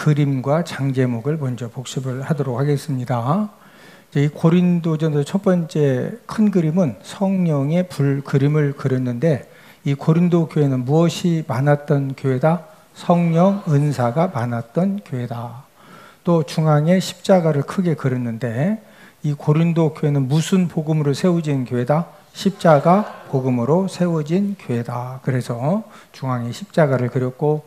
그림과 장제목을 먼저 복습을 하도록 하겠습니다. 이 고린도전서 첫 번째 큰 그림은 성령의 불그림을 그렸는데, 이 고린도 교회는 무엇이 많았던 교회다? 성령 은사가 많았던 교회다. 또 중앙에 십자가를 크게 그렸는데, 이 고린도 교회는 무슨 복음으로 세워진 교회다? 십자가 복음으로 세워진 교회다. 그래서 중앙에 십자가를 그렸고,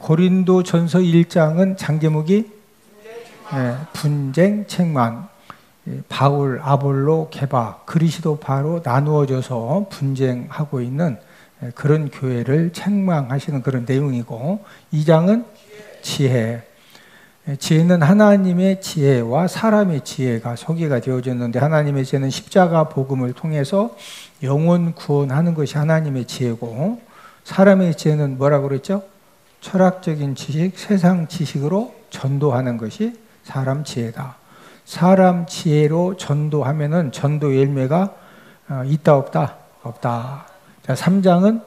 고린도전서 1장은 장제목이 분쟁 책망, 바울, 아볼로, 게바, 그리스도 바로 나누어져서 분쟁하고 있는 그런 교회를 책망하시는 그런 내용이고, 2장은 지혜. 지혜는 하나님의 지혜와 사람의 지혜가 소개가 되어졌는데, 하나님의 지혜는 십자가 복음을 통해서 영혼 구원하는 것이 하나님의 지혜고, 사람의 지혜는 뭐라고 그랬죠? 철학적인 지식, 세상 지식으로 전도하는 것이 사람 지혜다. 사람 지혜로 전도하면은 전도 열매가 있다 없다? 없다. 자, 3장은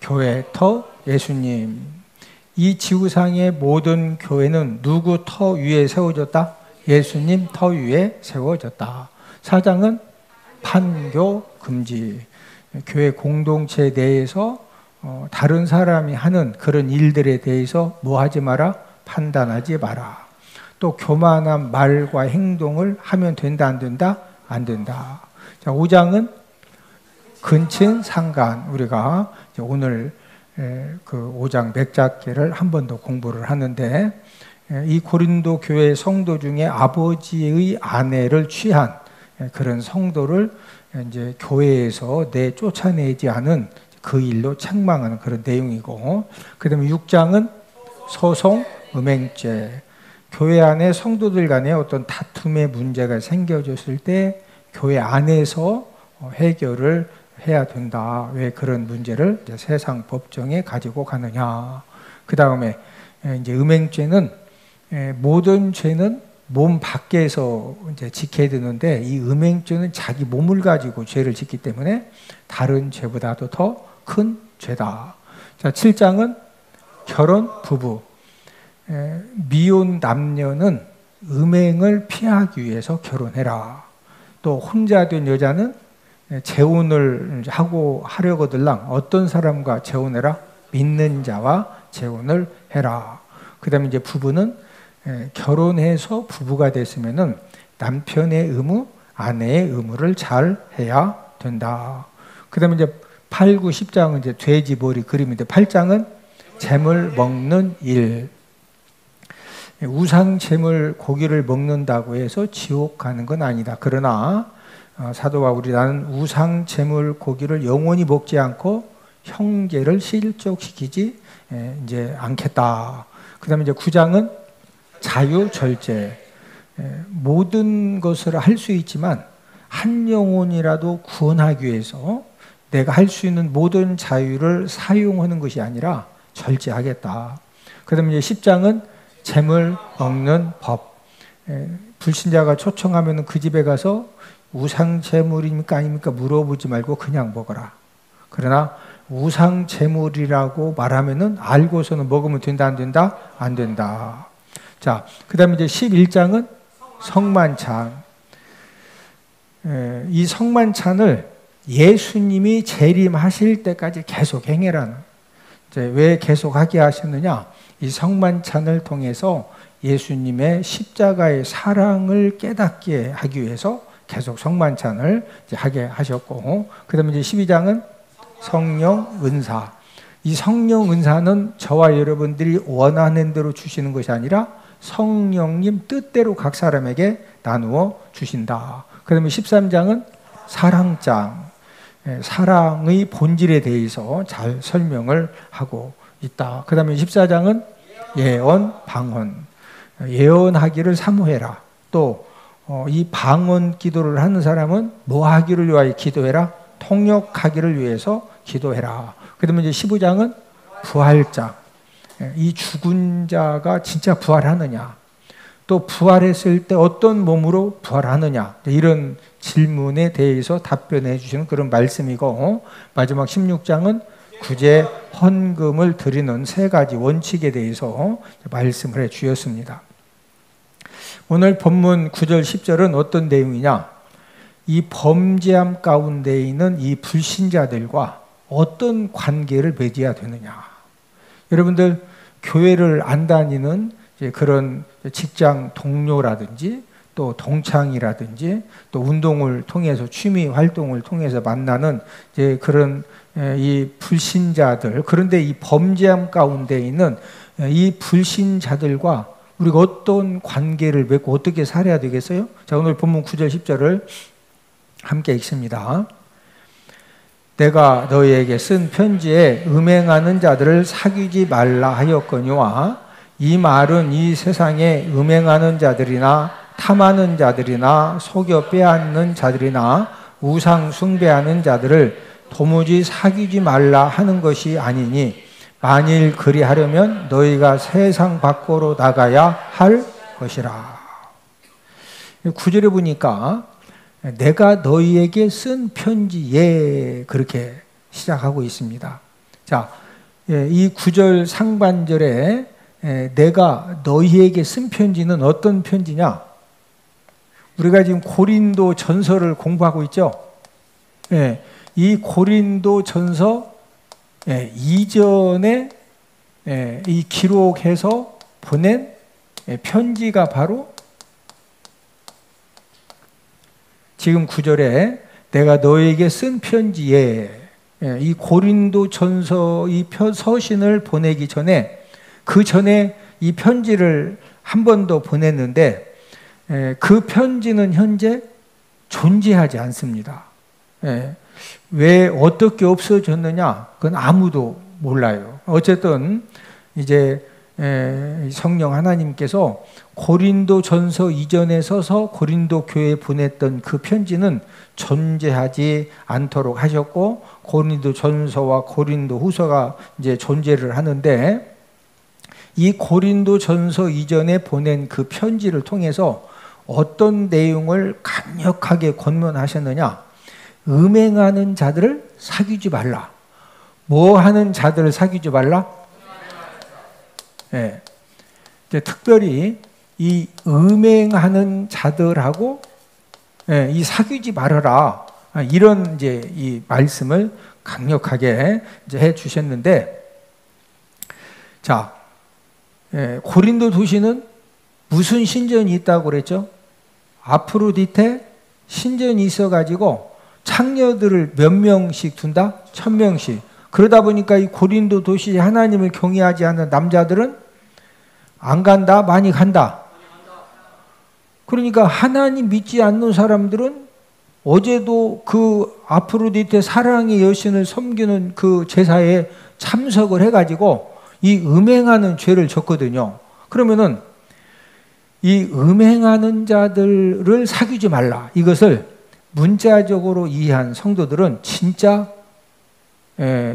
교회 터 예수님. 이 지구상의 모든 교회는 누구 터 위에 세워졌다? 예수님 터 위에 세워졌다. 4장은 판교 금지. 교회 공동체 내에서 다른 사람이 하는 그런 일들에 대해서 뭐 하지 마라? 판단하지 마라. 또 교만한 말과 행동을 하면 된다 안 된다? 안 된다. 자, 5장은 근친 상간. 우리가 오늘 그 5장 맥작계를 한 번 더 공부를 하는데, 이 고린도 교회 성도 중에 아버지의 아내를 취한 그런 성도를 이제 교회에서 쫓아내지 않은 그 일로 책망하는 그런 내용이고, 그 다음에 6장은 소송, 음행죄. 교회 안에 성도들 간에 어떤 다툼의 문제가 생겨졌을 때 교회 안에서 해결을 해야 된다. 왜 그런 문제를 이제 세상 법정에 가지고 가느냐. 그 다음에 이제 음행죄는 모든 죄는 몸 밖에서 이제 지켜야 되는데, 이 음행죄는 자기 몸을 가지고 죄를 짓기 때문에 다른 죄보다도 더 큰 죄다. 자, 7장은 결혼, 부부. 미혼 남녀는 음행을 피하기 위해서 결혼해라. 또 혼자 된 여자는 재혼을 하려거들랑 어떤 사람과 재혼해라? 믿는 자와 재혼을 해라. 그 다음에 이제 부부는 결혼해서 부부가 됐으면은 남편의 의무, 아내의 의무를 잘 해야 된다. 그 다음에 이제 8, 9, 10장은 이제 돼지 머리 그림인데, 8장은 재물 먹는 일. 우상 재물 고기를 먹는다고 해서 지옥 가는 건 아니다. 그러나 사도 바울이 나는 우상 재물 고기를 영원히 먹지 않고 형제를 실족시키지 이제 않겠다. 그다음에 이제 9장은 자유 절제. 모든 것을 할 수 있지만 한 영혼이라도 구원하기 위해서 내가 할 수 있는 모든 자유를 사용하는 것이 아니라 절제하겠다. 그다음에 이제 10장은 재물 먹는 법. 불신자가 초청하면 그 집에 가서 우상 재물입니까 아닙니까 물어보지 말고 그냥 먹어라. 그러나 우상 재물이라고 말하면은 알고서는 먹으면 된다 안 된다? 안 된다. 자, 그다음에 이제 11장은 성만찬. 이 성만찬을 예수님이 재림하실 때까지 계속 행해라는. 왜 계속 하게 하셨느냐? 이 성만찬을 통해서 예수님의 십자가의 사랑을 깨닫게 하기 위해서 계속 성만찬을 하게 하셨고, 그 다음에 이제 12장은 성령 은사. 이 성령 은사는 저와 여러분들이 원하는 대로 주시는 것이 아니라 성령님 뜻대로 각 사람에게 나누어 주신다. 그 다음에 13장은 사랑장. 사랑의 본질에 대해서 잘 설명을 하고 있다. 그 다음에 14장은 예언, 방언. 예언하기를 사모해라. 또 이 방언 기도를 하는 사람은 뭐 하기를 위하여 기도해라? 통역하기를 위해서 기도해라. 그 다음에 이제 15장은 부활장. 이 죽은 자가 진짜 부활하느냐? 또 부활했을 때 어떤 몸으로 부활하느냐? 이런 질문에 대해서 답변해 주시는 그런 말씀이고, 마지막 16장은 구제, 헌금을 드리는 세 가지 원칙에 대해서 말씀을 해 주셨습니다. 오늘 본문 9절 10절은 어떤 내용이냐? 이 범죄함 가운데 있는 이 불신자들과 어떤 관계를 맺어야 되느냐? 여러분들 교회를 안 다니는 그런 직장 동료라든지 또 동창이라든지 또 운동을 통해서 취미 활동을 통해서 만나는 이제 그런 이 불신자들, 그런데 이 범죄함 가운데 있는 이 불신자들과 우리가 어떤 관계를 맺고 어떻게 살아야 되겠어요? 자, 오늘 본문 9절 10절을 함께 읽습니다. 내가 너희에게 쓴 편지에 음행하는 자들을 사귀지 말라 하였거니와 이 말은 이 세상에 음행하는 자들이나 탐하는 자들이나 속여 빼앗는 자들이나 우상 숭배하는 자들을 도무지 사귀지 말라 하는 것이 아니니 만일 그리하려면 너희가 세상 밖으로 나가야 할 것이라. 9절에 보니까 내가 너희에게 쓴 편지에 그렇게 시작하고 있습니다. 자, 이 9절 상반절에 내가 너희에게 쓴 편지는 어떤 편지냐? 우리가 지금 고린도 전서를 공부하고 있죠? 이 고린도 전서 이전에 이 기록해서 보낸 편지가 바로 지금 9절에 내가 너에게 쓴 편지에 이 고린도 전서 이 서신을 보내기 전에 그 전에 이 편지를 한 번 더 보냈는데 그 편지는 현재 존재하지 않습니다. 왜 어떻게 없어졌느냐? 그건 아무도 몰라요. 어쨌든 이제 성령 하나님께서 고린도 전서 이전에 서서 고린도 교회에 보냈던 그 편지는 존재하지 않도록 하셨고 고린도 전서와 고린도 후서가 이제 존재를 하는데 이 고린도 전서 이전에 보낸 그 편지를 통해서 어떤 내용을 강력하게 권면하셨느냐? 음행하는 자들을 사귀지 말라. 뭐 하는 자들을 사귀지 말라? 특별히 이 음행하는 자들하고 이 사귀지 말아라. 이런 이제 이 말씀을 강력하게 이제 해 주셨는데, 자, 고린도 도시는 무슨 신전이 있다고 그랬죠? 아프로디테 신전이 있어가지고 창녀들을 몇 명씩 둔다? 1000명씩. 그러다 보니까 이 고린도 도시에 하나님을 경외하지 않는 남자들은 안 간다? 많이 간다? 그러니까 하나님 믿지 않는 사람들은 어제도 그 아프로디테 사랑의 여신을 섬기는 그 제사에 참석을 해가지고 이 음행하는 죄를 졌거든요. 그러면은 이 음행하는 자들을 사귀지 말라. 이것을 문자적으로 이해한 성도들은 진짜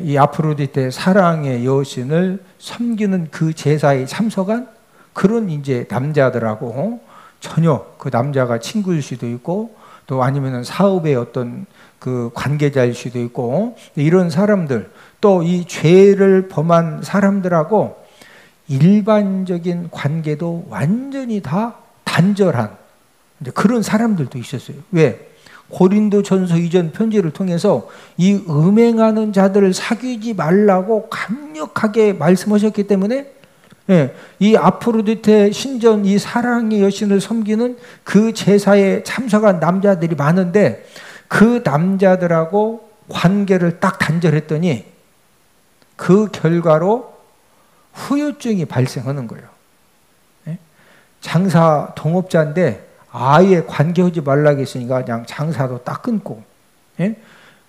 이 아프로디테 사랑의 여신을 섬기는 그 제사에 참석한 그런 이제 남자들하고 전혀 그 남자가 친구일 수도 있고 또 아니면은 사업의 어떤 그 관계자일 수도 있고 이런 사람들 또 이 죄를 범한 사람들하고 일반적인 관계도 완전히 다 단절한 그런 사람들도 있었어요. 왜? 고린도 전서 이전 편지를 통해서 이 음행하는 자들을 사귀지 말라고 강력하게 말씀하셨기 때문에 이 아프로디테 신전 이 사랑의 여신을 섬기는 그 제사에 참석한 남자들이 많은데 그 남자들하고 관계를 딱 단절했더니 그 결과로 후유증이 발생하는 거예요. 장사 동업자인데 아예 관계하지 말라고 했으니까 그냥 장사도 딱 끊고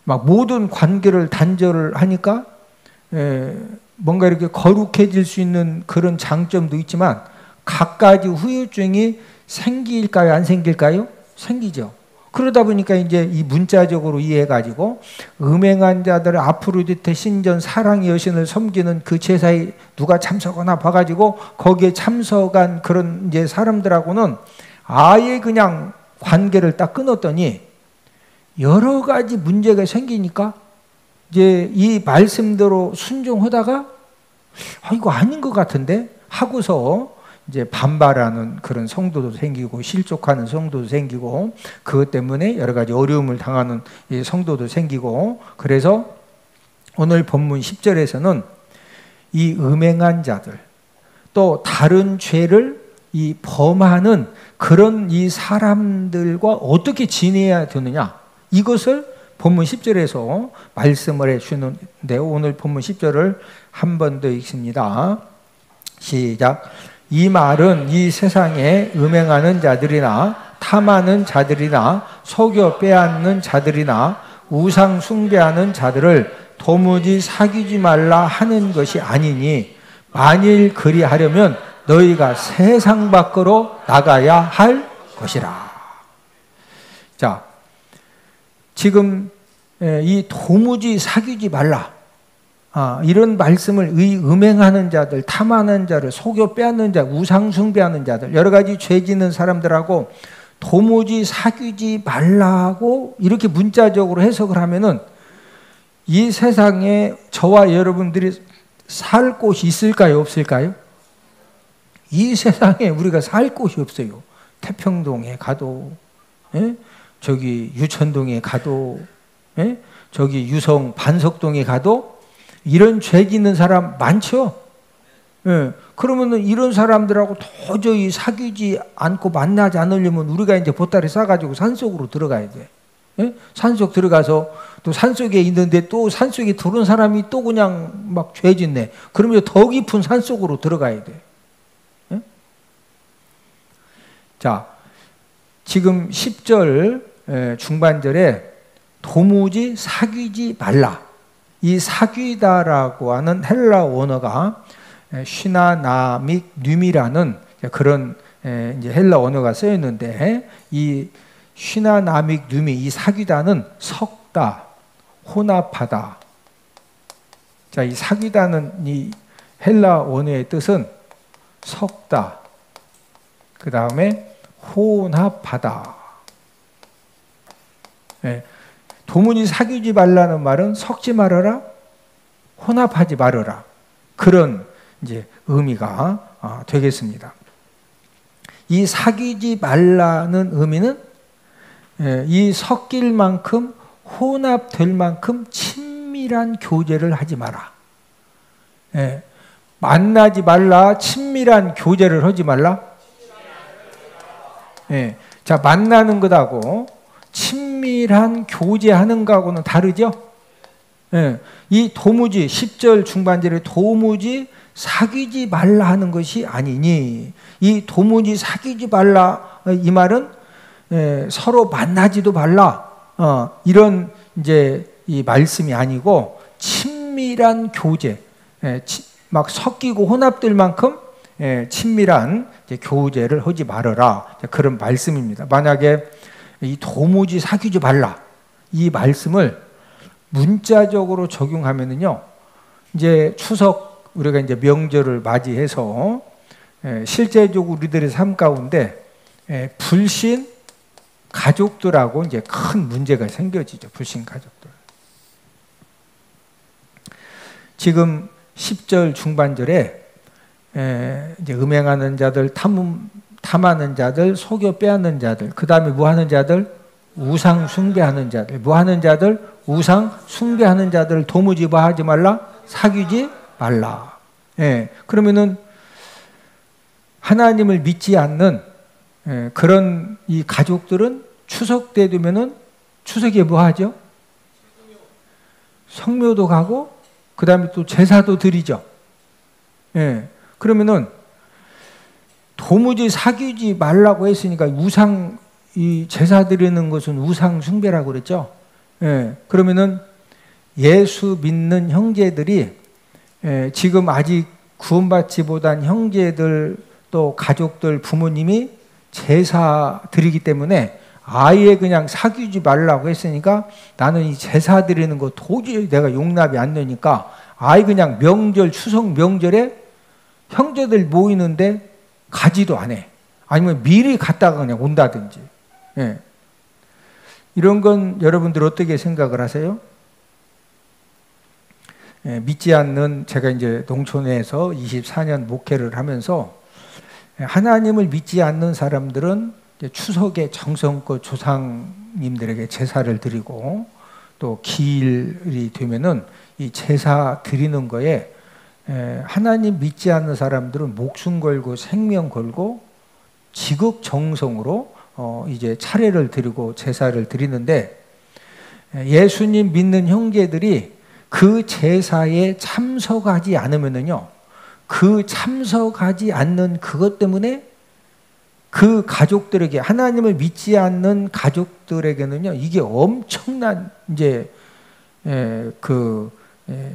막 모든 관계를 단절을 하니까 뭔가 이렇게 거룩해질 수 있는 그런 장점도 있지만 갖가지 후유증이 생길까요? 안 생길까요? 생기죠. 그러다 보니까 이제 이 문자적으로 이해해가지고 음행한 자들 아프로디테 신전 사랑의 여신을 섬기는 그 제사에 누가 참석하나 봐가지고 거기에 참석한 그런 이제 사람들하고는 아예 그냥 관계를 딱 끊었더니 여러 가지 문제가 생기니까 이제 이 말씀대로 순종하다가 이거 아닌 것 같은데 하고서 이제 반발하는 그런 성도도 생기고 실족하는 성도도 생기고 그것 때문에 여러 가지 어려움을 당하는 성도도 생기고 그래서 오늘 본문 10절에서는 이 음행한 자들 또 다른 죄를 이 범하는 그런 이 사람들과 어떻게 지내야 되느냐 이것을 본문 10절에서 말씀을 해주는데 오늘 본문 10절을 한 번 더 읽습니다. 시작. 이 말은 이 세상에 음행하는 자들이나 탐하는 자들이나 속여 빼앗는 자들이나 우상 숭배하는 자들을 도무지 사귀지 말라 하는 것이 아니니 만일 그리하려면 너희가 세상 밖으로 나가야 할 것이라. 자, 지금 이 도무지 사귀지 말라 이런 말씀을 음행하는 자들, 탐하는 자를, 속여 빼앗는 자, 우상 숭배하는 자들 여러 가지 죄 짓는 사람들하고 도무지 사귀지 말라고 이렇게 문자적으로 해석을 하면은 이 세상에 저와 여러분들이 살 곳이 있을까요? 없을까요? 이 세상에 우리가 살 곳이 없어요. 태평동에 가도 저기 유천동에 가도 저기 유성 반석동에 가도 이런 죄 짓는 사람 많죠? 그러면은 이런 사람들하고 도저히 사귀지 않고 만나지 않으려면 우리가 이제 보따리 싸가지고 산속으로 들어가야 돼. 산속 들어가서 또 산속에 있는데 또 산속에 들어온 사람이 또 그냥 막 죄 짓네. 그러면 더 깊은 산속으로 들어가야 돼. 자, 지금 10절 중반절에 도무지 사귀지 말라. 이 사귀다라고 하는 헬라 원어가 쉬나나믹 뉴미라는 그런 이제 헬라 원어가 쓰여 있는데 이 쉬나나믹 뉴미 이 사귀다는 섞다, 혼합하다. 자, 이 사귀다는 이 헬라 원어의 뜻은 섞다. 그 다음에 혼합하다. 도무지 사귀지 말라는 말은 섞지 말아라, 혼합하지 말아라. 그런 이제 의미가 되겠습니다. 이 사귀지 말라는 의미는 이 섞일 만큼 혼합될 만큼 친밀한 교제를 하지 마라. 만나지 말라, 친밀한 교제를 하지 말라. 자, 만나는 것하고 친밀한 교제하는 거하고는 다르죠? 이 도무지 10절 중반절에 도무지 사귀지 말라 하는 것이 아니니 이 도무지 사귀지 말라 이 말은 서로 만나지도 말라 이런 이제 이 말씀이 아니고 친밀한 교제 막 섞이고 혼합될 만큼 친밀한 교제를 하지 말아라 그런 말씀입니다. 만약에 이 도무지 사귀지 말라 이 말씀을 문자적으로 적용하면은요 이제 추석 우리가 이제 명절을 맞이해서 실제적으로 우리들의 삶 가운데 불신 가족들하고 이제 큰 문제가 생겨지죠. 불신 가족들. 지금 10절 중반절에 이제 음행하는 자들, 탐하는 자들, 속여 빼앗는 자들, 그 다음에 뭐 하는 자들? 우상 숭배하는 자들. 뭐 하는 자들? 우상 숭배하는 자들 도무지 뭐 하지 말라? 사귀지 말라. 그러면은 하나님을 믿지 않는 그런 이 가족들은 추석 때 되면은 추석에 뭐 하죠? 성묘도 가고 그 다음에 또 제사도 드리죠. 그러면은 도무지 사귀지 말라고 했으니까 우상 이 제사 드리는 것은 우상 숭배라고 그랬죠. 그러면은 예수 믿는 형제들이 지금 아직 구원받지 못한 형제들 또 가족들 부모님이 제사 드리기 때문에 아예 그냥 사귀지 말라고 했으니까 나는 이 제사 드리는 거 도저히 내가 용납이 안 되니까 아예 그냥 명절 추석 명절에 형제들 모이는데 가지도 안 해. 아니면 미리 갔다가 그냥 온다든지. 이런 건 여러분들 어떻게 생각을 하세요? 믿지 않는, 제가 이제 농촌에서 24년 목회를 하면서 하나님을 믿지 않는 사람들은 추석에 정성껏 조상님들에게 제사를 드리고, 또 기일이 되면은 이 제사 드리는 거에 하나님 믿지 않는 사람들은 목숨 걸고 생명 걸고 지극정성으로 이제 차례를 드리고 제사를 드리는데, 예수님 믿는 형제들이 그 제사에 참석하지 않으면은요, 그 참석하지 않는 그것 때문에 그 가족들에게, 하나님을 믿지 않는 가족들에게는요, 이게 엄청난 이제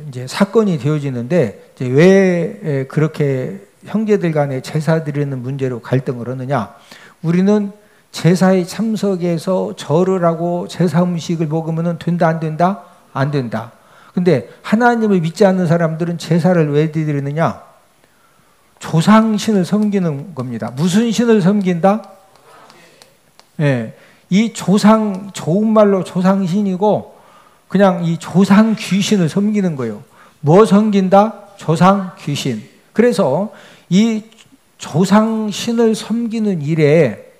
이제 사건이 되어지는데, 이제 왜 그렇게 형제들 간에 제사 드리는 문제로 갈등을 하느냐? 우리는 제사에 참석해서 절을 하고 제사 음식을 먹으면 된다, 안 된다? 안 된다. 근데 하나님을 믿지 않는 사람들은 제사를 왜 드리느냐? 조상신을 섬기는 겁니다. 무슨 신을 섬긴다? 예, 이 조상, 좋은 말로 조상신이고, 그냥 이 조상 귀신을 섬기는 거예요. 뭐 섬긴다? 조상 귀신. 그래서 이 조상신을 섬기는 일에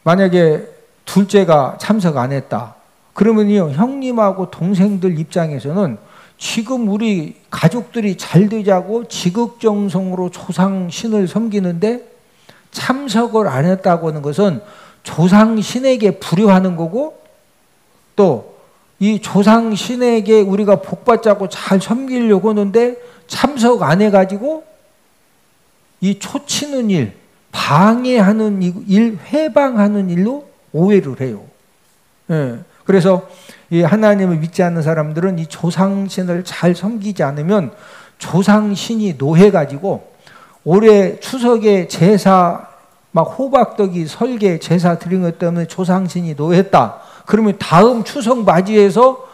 만약에 둘째가 참석 안 했다. 그러면요, 형님하고 동생들 입장에서는 지금 우리 가족들이 잘 되자고 지극정성으로 조상신을 섬기는데 참석을 안 했다고 하는 것은 조상신에게 불효하는 거고, 또 이 조상신에게 우리가 복받자고 잘 섬기려고 하는데 참석 안 해가지고 이 초치는 일, 방해하는 일, 회방하는 일로 오해를 해요. 예. 그래서 이 하나님을 믿지 않는 사람들은 이 조상신을 잘 섬기지 않으면 조상신이 노해가지고, 올해 추석에 제사 막 호박떡이 설계 제사 드린 것 때문에 조상신이 노했다. 그러면 다음 추석 맞이해서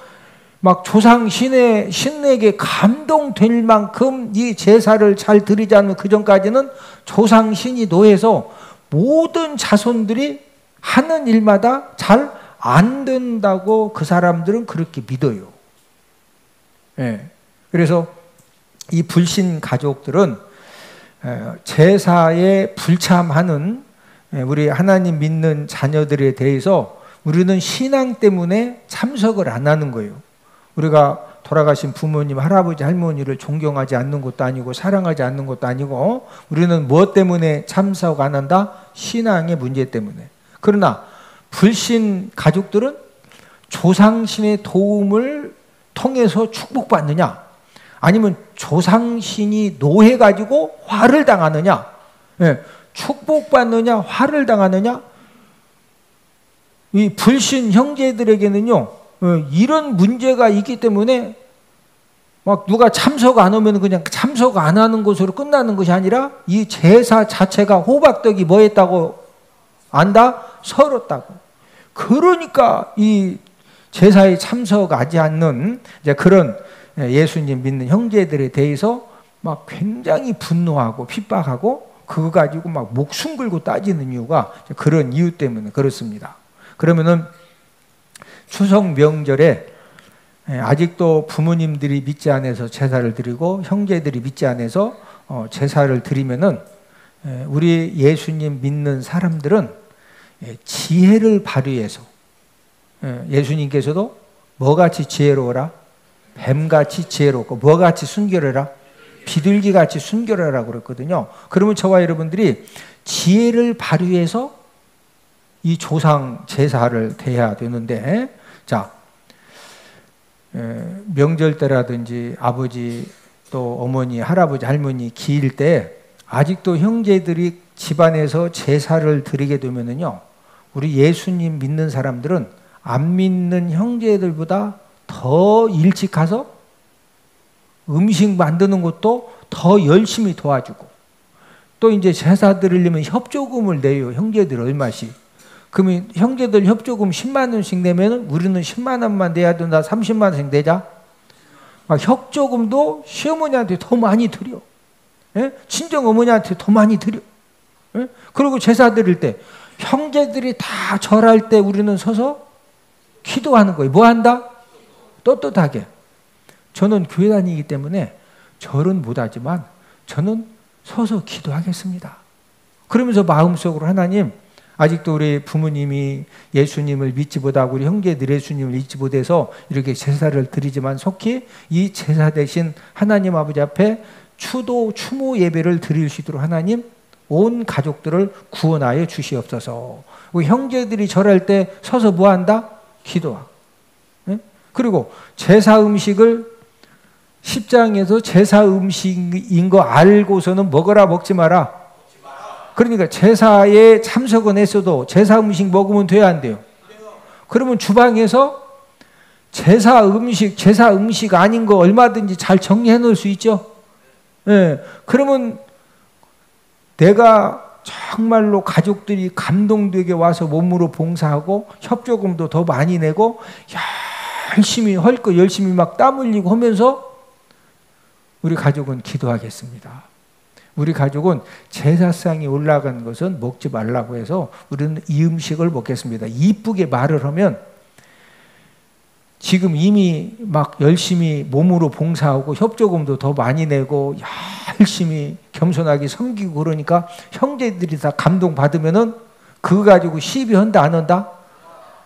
막 조상신에게 감동될 만큼 이 제사를 잘 드리지 않으면 그 전까지는 조상신이 노해서 모든 자손들이 하는 일마다 잘 안 된다고 그 사람들은 그렇게 믿어요. 예. 그래서 이 불신 가족들은 제사에 불참하는 우리 하나님 믿는 자녀들에 대해서 우리는 신앙 때문에 참석을 안 하는 거예요. 우리가 돌아가신 부모님, 할아버지, 할머니를 존경하지 않는 것도 아니고 사랑하지 않는 것도 아니고, 우리는 무엇 때문에 참석 안 한다? 신앙의 문제 때문에. 그러나 불신 가족들은 조상신의 도움을 통해서 축복받느냐, 아니면 조상신이 노해가지고 화를 당하느냐, 축복받느냐 화를 당하느냐. 이 불신 형제들에게는요, 이런 문제가 있기 때문에 막 누가 참석 안 오면 그냥 참석 안 하는 것으로 끝나는 것이 아니라, 이 제사 자체가 호박떡이 뭐 했다고 안다? 서럽다고. 그러니까 이 제사에 참석하지 않는 이제 그런 예수님 믿는 형제들에 대해서 막 굉장히 분노하고 핍박하고, 그거 가지고 막 목숨 걸고 따지는 이유가 그런 이유 때문에 그렇습니다. 그러면은 추석 명절에 아직도 부모님들이 믿지 않아서 제사를 드리고 형제들이 믿지 않아서 제사를 드리면은, 우리 예수님 믿는 사람들은 지혜를 발휘해서, 예수님께서도 뭐같이 지혜로워라? 뱀같이 지혜롭고 뭐같이 순결해라? 비둘기같이 순결하라고 그랬거든요. 그러면 저와 여러분들이 지혜를 발휘해서 이 조상 제사를 대해야 되는데, 자, 명절 때라든지 아버지 또 어머니, 할아버지, 할머니 기일 때 아직도 형제들이 집안에서 제사를 드리게 되면은요, 우리 예수님 믿는 사람들은 안 믿는 형제들보다 더 일찍 가서 음식 만드는 것도 더 열심히 도와주고, 또 이제 제사 드리려면 협조금을 내요. 형제들 얼마씩. 그러면 형제들 협조금 10만 원씩 내면 우리는 10만 원만 내야 된다. 30만 원씩 내자. 막 협조금도 시어머니한테 더 많이 드려. 예? 친정 어머니한테 더 많이 드려. 예? 그리고 제사 드릴 때 형제들이 다 절할 때 우리는 서서 기도하는 거예요. 뭐 한다? 떳떳하게. 저는 교회 다니기 때문에 절은 못하지만 저는 서서 기도하겠습니다. 그러면서 마음속으로 하나님, 아직도 우리 부모님이 예수님을 믿지 못하고 우리 형제들이 예수님을 믿지 못해서 이렇게 제사를 드리지만 속히 이 제사 대신 하나님 아버지 앞에 추도 추모 예배를 드릴 수 있도록 하나님 온 가족들을 구원하여 주시옵소서. 우리 형제들이 절할 때 서서 뭐 한다? 기도하고. 그리고 제사 음식을 10장에서 제사 음식인 거 알고서는 먹어라 먹지 마라. 그러니까 제사에 참석은 했어도 제사 음식 먹으면 돼야 안 돼요? 그러면 주방에서 제사 음식 아닌 거 얼마든지 잘 정리해 놓을 수 있죠? 예. 그러면 내가 정말로 가족들이 감동되게 와서 몸으로 봉사하고 협조금도 더 많이 내고 열심히 할 거 열심히 막 땀 흘리고 하면서 우리 가족은 기도하겠습니다. 우리 가족은 제사상이 올라간 것은 먹지 말라고 해서 우리는 이 음식을 먹겠습니다. 이쁘게 말을 하면 지금 이미 막 열심히 몸으로 봉사하고 협조금도 더 많이 내고 열심히 겸손하게 섬기고 그러니까 형제들이 다 감동받으면은 그거 가지고 시비한다 안 한다?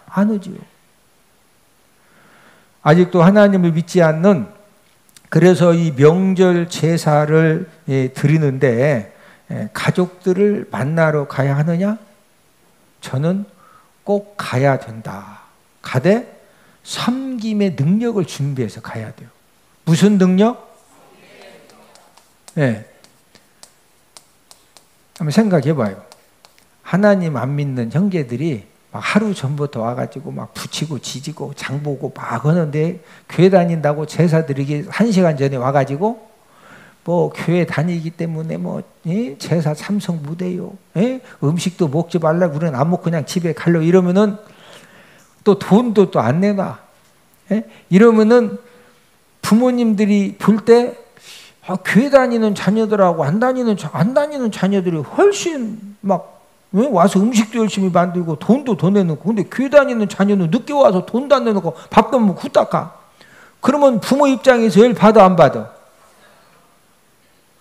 안 하지요. 아직도 하나님을 믿지 않는, 그래서 이 명절 제사를 드리는데 가족들을 만나러 가야 하느냐? 저는 꼭 가야 된다. 가되 섬김의 능력을 준비해서 가야 돼요. 무슨 능력? 네. 한번 생각해 봐요. 하나님 안 믿는 형제들이 막 하루 전부터 와가지고 막 붙이고 지지고 장보고 막 하는데 교회 다닌다고 제사 드리기 1시간 전에 와가지고 뭐 교회 다니기 때문에 뭐 제사 참석 못해요. 음식도 먹지 말라고 우리는 안 먹고 그냥 집에 갈려 이러면은 또 돈도 또 안 내놔. 이러면은 부모님들이 볼 때 교회 다니는 자녀들하고 안 다니는 자녀들이 훨씬 막 와서 음식도 열심히 만들고 돈도 더 내놓고, 근데 교회 다니는 자녀는 늦게 와서 돈도 안 내놓고 밥도 먹고 후딱. 그러면 부모 입장에서 열 받아 안 받아?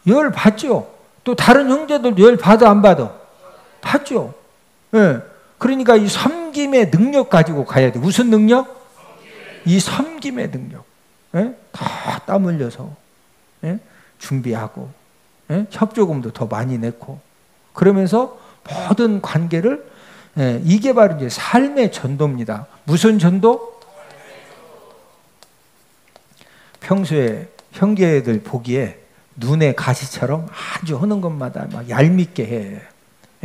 열 받죠. 또 다른 형제들도 열 받아 안 받아? 받죠. 예. 그러니까 이 섬김의 능력 가지고 가야 돼. 무슨 능력? 이 섬김의 능력. 다 땀 흘려서 준비하고 협조금도 더 많이 내고 그러면서 모든 관계를, 이게 바로 이제 삶의 전도입니다. 무슨 전도? 평소에 형제들 보기에 눈의 가시처럼 아주 하는 것마다 막 얄밉게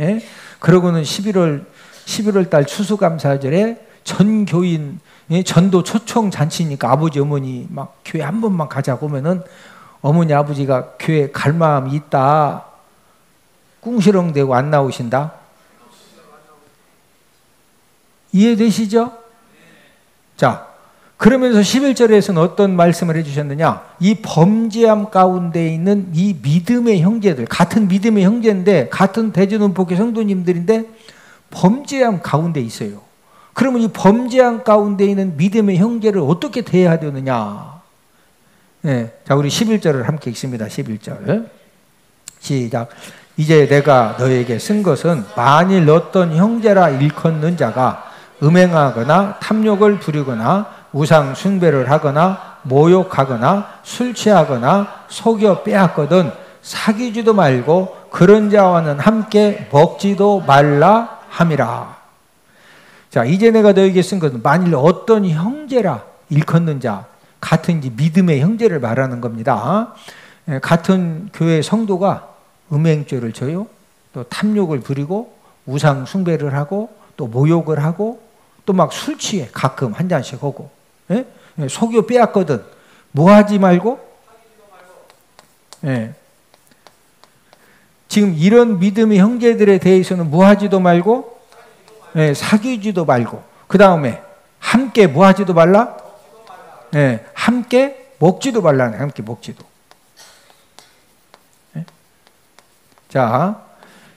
해. 그러고는 11월 달 추수감사절에 전 교인 전도 초청 잔치니까 아버지 어머니 막 교회 한 번만 가자고 하면은 어머니 아버지가 교회 갈 마음이 있다. 꿍시렁대고 안 나오신다? 이해되시죠? 자, 그러면서 11절에서는 어떤 말씀을 해주셨느냐? 이 범죄함 가운데 있는 이 믿음의 형제들, 같은 믿음의 형제인데 같은 대전원복회 성도님들인데 범죄함 가운데 있어요. 그러면 이 범죄함 가운데 있는 믿음의 형제를 어떻게 대해야 되느냐? 자, 우리 11절을 함께 읽습니다. 11절 시작. 이제 내가 너에게 쓴 것은 만일 어떤 형제라 일컫는 자가 음행하거나 탐욕을 부리거나 우상 숭배를 하거나 모욕하거나 술 취하거나 속여 빼앗거든 사귀지도 말고 그런 자와는 함께 먹지도 말라 함이라. 자, 이제 내가 너에게 쓴 것은 만일 어떤 형제라 일컫는 자, 같은 믿음의 형제를 말하는 겁니다. 같은 교회 성도가 음행죄를 져요. 또 탐욕을 부리고 우상 숭배를 하고 또 모욕을 하고 또 막 술 취해 가끔 한 잔씩 하고 속여 빼앗거든 뭐 하지 말고? 지금 이런 믿음의 형제들에 대해서는 뭐 하지도 말고 사귀지도 말고 그 다음에 함께 뭐 하지도 말라? 함께 먹지도 말라네. 함께 먹지도. 자,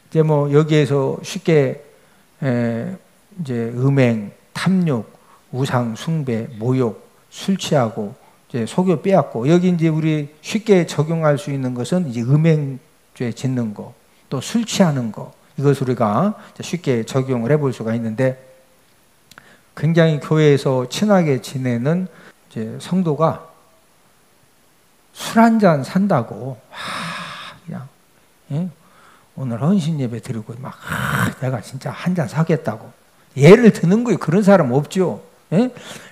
이제 뭐 여기에서 쉽게 이제 음행, 탐욕, 우상 숭배, 모욕, 술 취하고 이제 속여 빼앗고, 여기 이제 우리 쉽게 적용할 수 있는 것은 이제 음행죄 짓는 거, 또 술 취하는 거, 이것을 우리가 쉽게 적용을 해볼 수가 있는데, 굉장히 교회에서 친하게 지내는 이제 성도가 술 한 잔 산다고 그냥 오늘 헌신 예배 드리고 막 내가 진짜 한 잔 사겠다고 예를 드는 거예요. 그런 사람 없죠.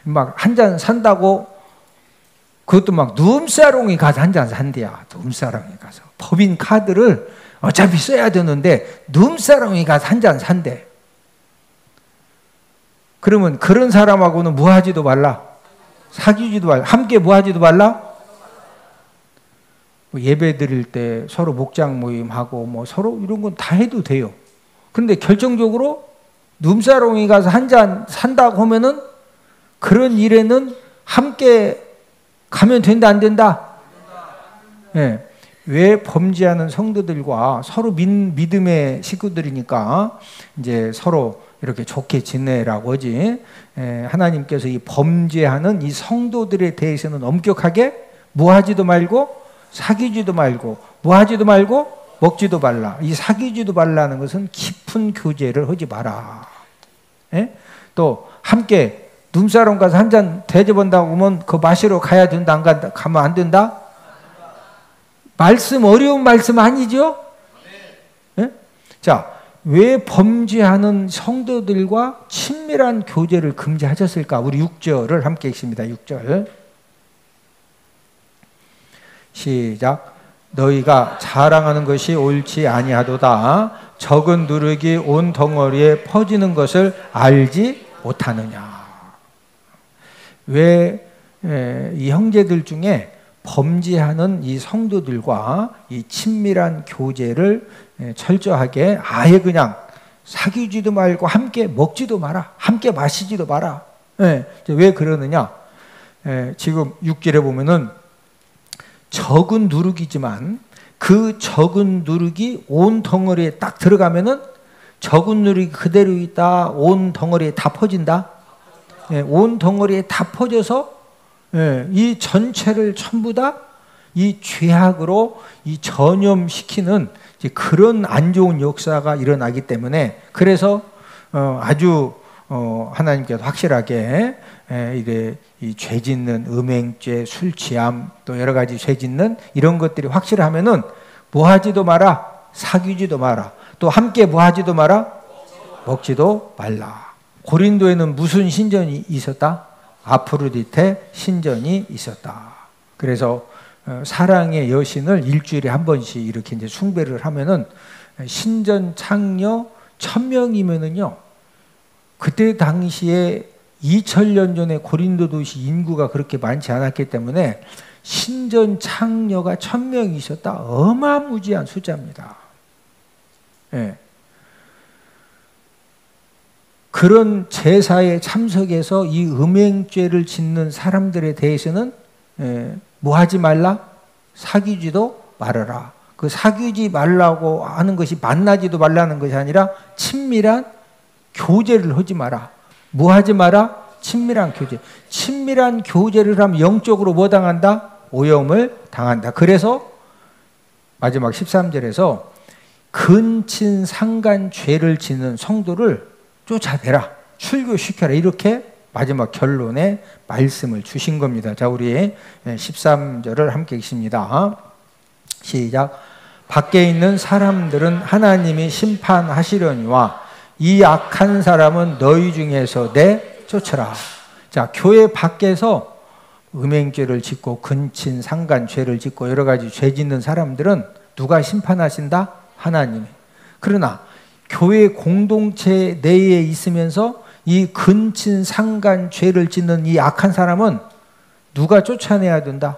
막 한 잔 산다고, 그것도 막 누움사롱이 가서 한 잔 산대야. 누움사롱이 가서 법인 카드를 어차피 써야 되는데 누움사롱이 가서 한 잔 산대. 그러면 그런 사람하고는 뭐 하지도 말라, 사귀지도 말라, 함께 뭐 하지도 말라. 뭐 예배 드릴 때 서로 목장 모임하고 뭐 서로 이런 건 다 해도 돼요. 그런데 결정적으로 누움사롱이 가서 한 잔 산다고 하면은 그런 일에는 함께 가면 된다, 안 된다? 네. 왜 범죄하는 성도들과 서로 믿음의 식구들이니까 이제 서로 이렇게 좋게 지내라고 하지. 하나님께서 이 범죄하는 이 성도들에 대해서는 엄격하게 뭐 하지도 말고 사귀지도 말고 뭐 하지도 말고 먹지도 말라. 이 사귀지도 말라는 것은 깊은 교제를 하지 마라. 또 함께 눈사람 가서 한 잔 대접한다고 하면 그 마시러 가야 된다, 안 간다, 가면 안 된다? 말씀, 어려운 말씀 아니죠? 자, 왜 범죄하는 성도들과 친밀한 교제를 금지하셨을까? 우리 6절을 함께 읽습니다. 6절 시작. 너희가 자랑하는 것이 옳지 아니하도다. 적은 누룩이 온 덩어리에 퍼지는 것을 알지 못하느냐. 왜 이 형제들 중에 범죄하는 이 성도들과 이 친밀한 교제를 철저하게 아예 그냥 사귀지도 말고 함께 먹지도 마라, 함께 마시지도 마라. 왜 그러느냐? 지금 6절에 보면은 적은 누룩이지만 그 적은 누룩이 온 덩어리에 딱 들어가면은 적은 누룩이 그대로 있다, 온 덩어리에 다 퍼진다. 온 덩어리에 다 퍼져서 이 전체를 전부 다 이 죄악으로 이 전염시키는 그런 안 좋은 역사가 일어나기 때문에, 그래서 아주 하나님께서 확실하게 이래 이 죄 짓는 음행죄, 술 취함, 또 여러 가지 죄 짓는 이런 것들이 확실하면은 뭐 하지도 마라, 사귀지도 마라, 또 함께 뭐 하지도 마라, 먹지도 말라. 고린도에는 무슨 신전이 있었다? 아프로디테 신전이 있었다. 그래서 사랑의 여신을 일주일에 한 번씩 이렇게 이제 숭배를 하면은 신전 창녀 1000명이면은요, 그때 당시에 2000년 전에 고린도 도시 인구가 그렇게 많지 않았기 때문에 신전 창녀가 1000명이 있었다. 어마무지한 숫자입니다. 그런 제사에 참석해서 이 음행죄를 짓는 사람들에 대해서는 뭐 하지 말라? 사귀지도 말아라. 그 사귀지 말라고 하는 것이 만나지도 말라는 것이 아니라 친밀한 교제를 하지 마라. 뭐 하지 마라? 친밀한 교제. 친밀한 교제를 하면 영적으로 뭐 당한다? 오염을 당한다. 그래서 마지막 13절에서 근친 상간 죄를 짓는 성도를 쫓아내라, 출교시켜라, 이렇게 마지막 결론에 말씀을 주신 겁니다. 자, 우리 13절을 함께 읽습니다. 시작. 밖에 있는 사람들은 하나님이 심판하시려니와 이 악한 사람은 너희 중에서 내쫓으라. 자, 교회 밖에서 음행죄를 짓고 근친 상간 죄를 짓고 여러 가지 죄 짓는 사람들은 누가 심판하신다? 하나님이. 그러나 교회 공동체 내에 있으면서 이 근친 상간 죄를 짓는 이 악한 사람은 누가 쫓아내야 된다?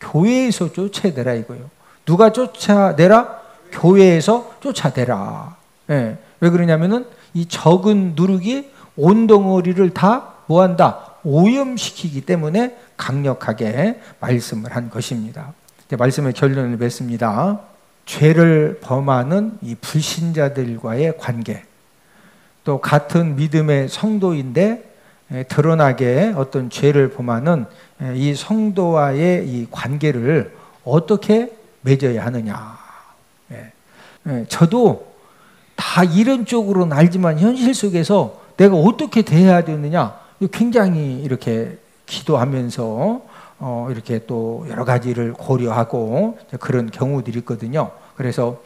교회에서 쫓아내라 이거예요. 누가 쫓아내라? 교회에서 쫓아내라. 왜 그러냐면은 이 적은 누룩이 온 덩어리를 다 뭐한다? 오염시키기 때문에 강력하게 말씀을 한 것입니다. 이제 말씀의 결론을 맺습니다. 죄를 범하는 이 불신자들과의 관계, 또 같은 믿음의 성도인데 드러나게 어떤 죄를 범하는 이 성도와의 이 관계를 어떻게 맺어야 하느냐. 저도 다 이런 쪽으로는 알지만 현실 속에서 내가 어떻게 대해야 되느냐, 굉장히 이렇게 기도하면서 이렇게 또 여러 가지를 고려하고 그런 경우들이 있거든요. 그래서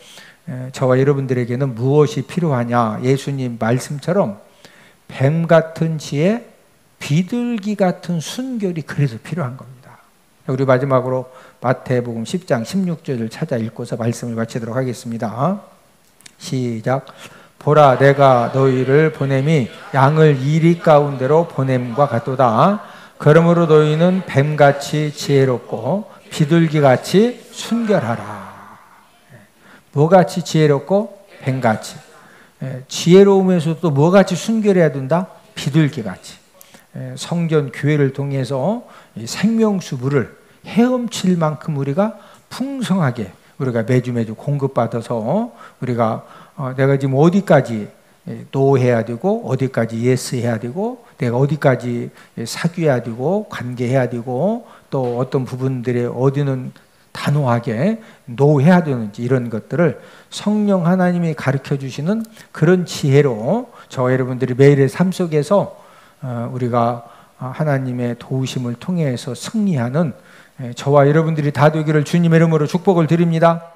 저와 여러분들에게는 무엇이 필요하냐, 예수님 말씀처럼 뱀 같은 지혜, 비둘기 같은 순결이 그래서 필요한 겁니다. 우리 마지막으로 마태복음 10장 16절을 찾아 읽고서 말씀을 마치도록 하겠습니다. 시작. 보라, 내가 너희를 보냄이 양을 이리 가운데로 보냄과 같도다. 그러므로 너희는 뱀같이 지혜롭고 비둘기같이 순결하라. 뭐같이 지혜롭고 뱀같이. 지혜로우면서도 뭐같이 순결해야 된다? 비둘기같이. 성전 교회를 통해서 생명수 물을 헤엄칠 만큼 우리가 풍성하게 우리가 매주 공급받아서 우리가 내가 지금 어디까지 노해야 되고 어디까지 예스해야 되고 내가 어디까지 사귀어야 되고 관계해야 되고 또 어떤 부분들에 어디는 단호하게 노해야 되는지 이런 것들을 성령 하나님이 가르쳐 주시는 그런 지혜로 저와 여러분들이 매일의 삶 속에서 우리가 하나님의 도우심을 통해서 승리하는 저와 여러분들이 다 되기를 주님의 이름으로 축복을 드립니다.